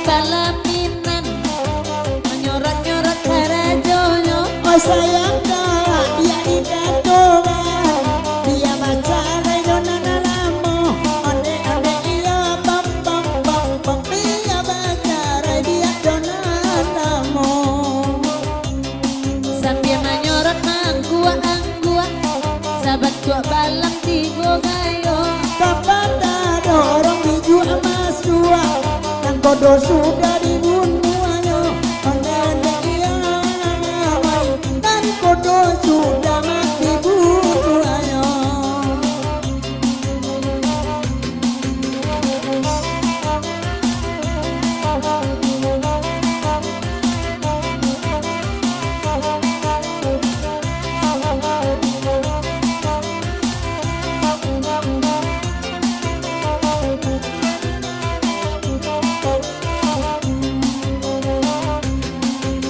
balaminan menyorot-nyorot karajonyo. Oh sayang kak dia dikatungan dia baca redonan alamu onde-onde iya bam bam bam bam dia baca dia donan alamu Sambil menyorot manggua-anggua sahabat gua balam tigo gayo. kapan tak dorong biju emas dua yang kodo sudah dibunuhnya onde-onde iya dan kodo sudah mati bunuhnya.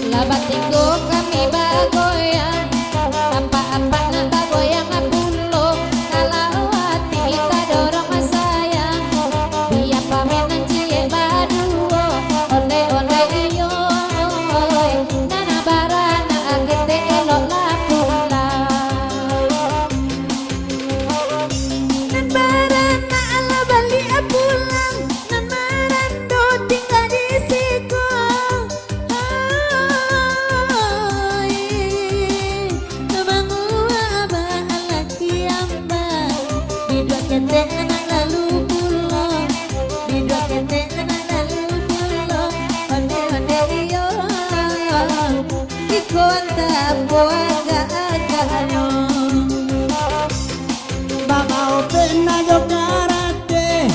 Labat tigo kami bagoyang apa-apa nak bagoyang apulo kalau hati kita dorong sayang biar pamenan cie baduo onde-onde iyo nana barana agete elok lapula nan barana ala bali apulang nan marando tinggal di siku. Baba opena yo karate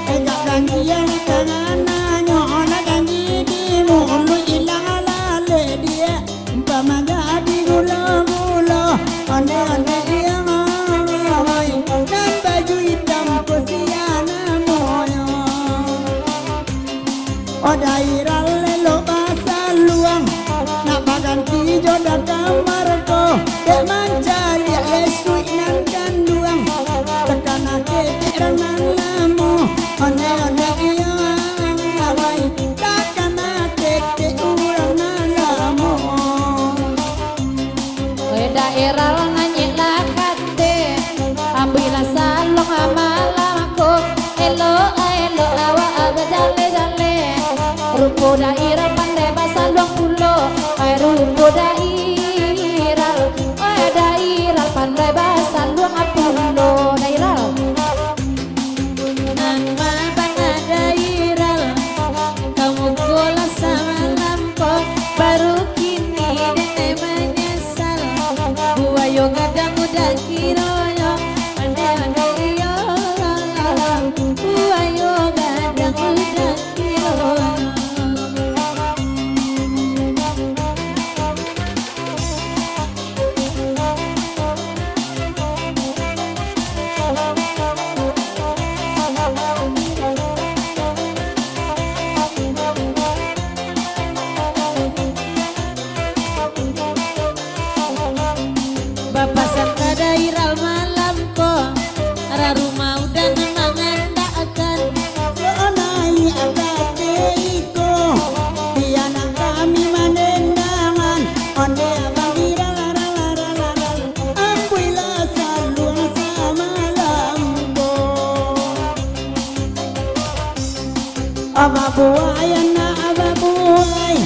enggak ganjian kanananyo ona ganji di mulu ilang alale dia umpama jadi gula-gula onde-onde dia mawai dan baju hitam kusiana moyo odairal lelo basa luang nak baganti joda kamarko dek manjali lesu nan kanduang tekana kepikiran lamu one-one iya awai tekana keke urang lamu Daerah nanyek lakate ambillah salong amalako elo elo awa aga jale rupo daerah pandai basalong pulo rupo daerah daerah pandai basalong apulo daerah nama bana daerah kamu gola sama lampo baru kini dene menyesal buayo gadang udah kiroyo ande iyo buayo gadang udah kiroyo. Bapak sangka daerah malam ko arah rumah udah mengandalkan onai agate iko dia nang kami manendangan onde abangira lara ampuila salung sama lambo ababuay na ababuay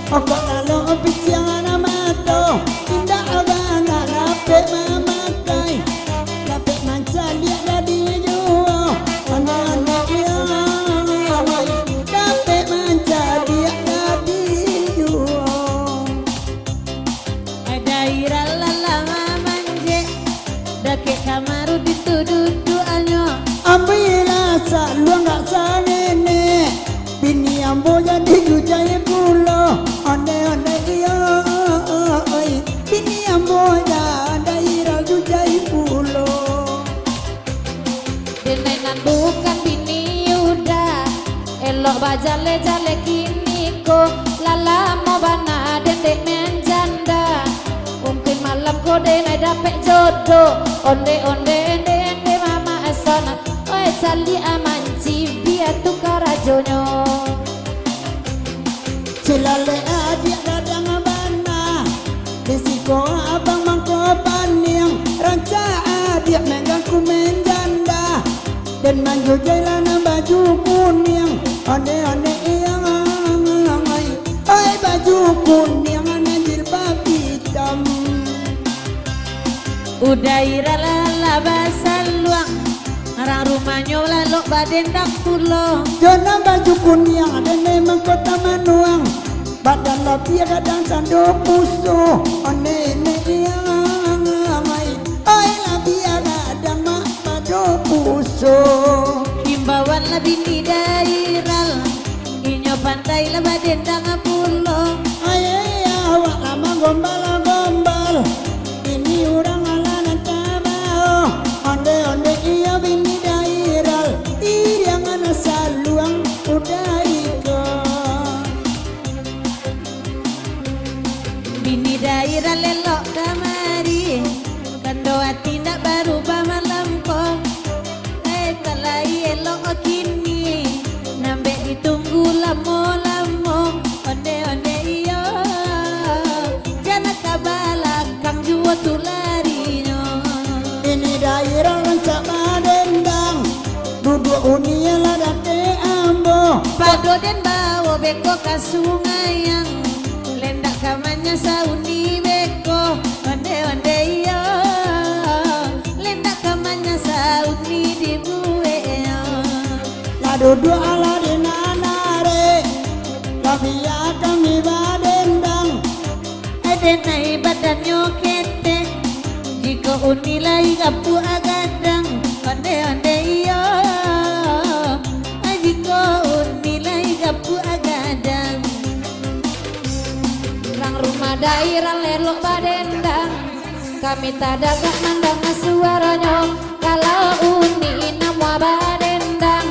okok lalo opisyang amato tindak abanga lape mamakai lape mancali dari juo onde iya lape mancali dari juo daerah lalama manje dake kamaru ditududu anyo ambil salung gak sanene bini ambo jadi jujai pulo onde iya bini ambo jadi daerah jujai pulo denenan bukan bini udah elok bajale-jale kini ko lala mau bana dendek menjanda mungkin malam kode na dapet jodoh onde mama asana oe cali amanci biar tukar rajonyo Cilale adik dadang bana Disiko abang mangko paniang Ranca adik megang kumen janda Dan manju jalan baju kuning Ane yang angai Oi baju kuning ane jilbab hitam Udah irala basal luang Arang rumahnya lalu baden dak pulo Jona baju kuning dan memang kota manuang Badan lapia kadang sando puso Ane yang angai Oi lapia kadang mak pado puso Himbauan lebih di dairal Inyo pantai lah baden dak pulo Aye awak lama gombal Ini orang ala tabao Onde iya bini dairal Iriang ana saluang udah ikon Bini daerah lelok kamari Kando hati nak baru malam ko kalai elok kini Nambe ditunggu lamo-lamo Onde iyo Jana kabalakang juwa tularinya Ini daerah rancak madendang Duduk unia ladate ambo Pado den bawa beko ka sungayang Lendak kamanya sauni beko Onde iyo Lendak kamanya sauni di buwe La duduk ala di nanare Tapi ya kami badendang Adenai badannya ketek Jika unilai kapu agadang Onde iyo Jika unilai kapu agadang Rang rumah daerah lelok badendang Kami tak dapat mandang suaranya Kalau uni nama badendang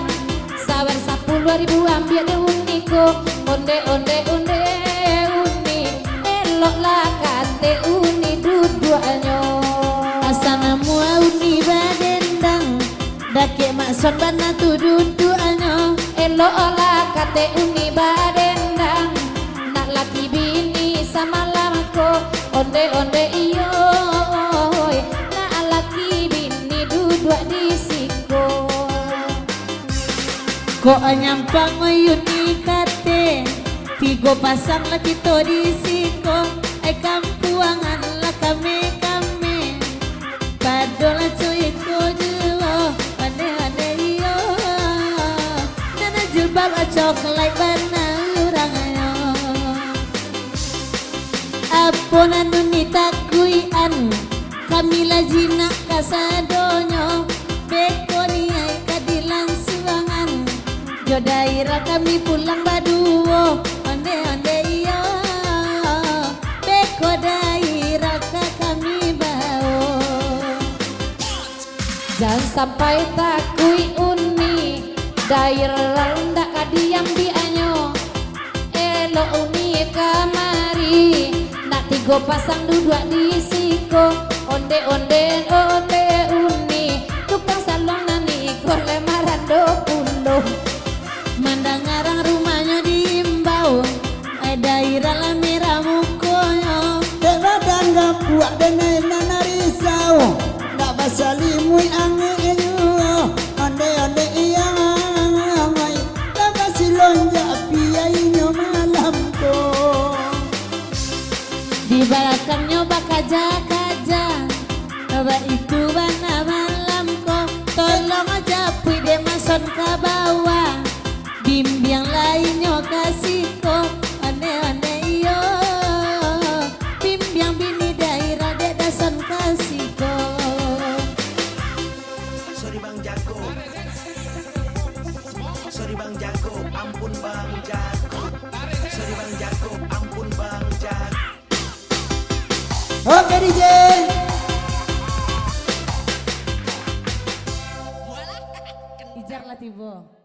Sawer 10.000 ambil de uniko Onde uni Elok lah kate uni dua-duanya Asana mua uni badendang Dake makson bana tu dua-duanya Elok lah kate uni badendang Nak laki bini sama lamako Onde iyo Nak laki bini dua di siko Kok nyampang uni kate Tigo pasang lah kita di siko kampuangan lah kami Padola cuy ko juo Ane iyo Nana jilbab coklat bana urangayo Apona nunita kuian Kami lajina kasadonyo Beko niay kadilan suangan Jodaira kami pulang baduo Onde iyo Beko daira kami bau Jangan sampai takui uni Daira rendak kadiam bianyo Elo uni kamari Nak tigo pasang duduk di siko Onde uni Tukang salong nani kole marando pulo Mandang ngarang rumahnya diimbau Daira lah merah mukonya Dek badan gak puak dan nana risau Nak basalimui ange iyo Onde iya ngai Tak basilonjak piainyo malam ko Di belakangnya bakaja-kaja Coba itu bana malam ko Tolong aja pui de mason ke bawah Bimbing lainnya kasih ko Onde iyo Bimbing bini daerah dek dason kasih ko Sorry Bang Jago Sorry Bang Jago Ampun Bang Jago Sorry Bang Jago Ampun Bang Jago Oke DJ Ijar lah tibo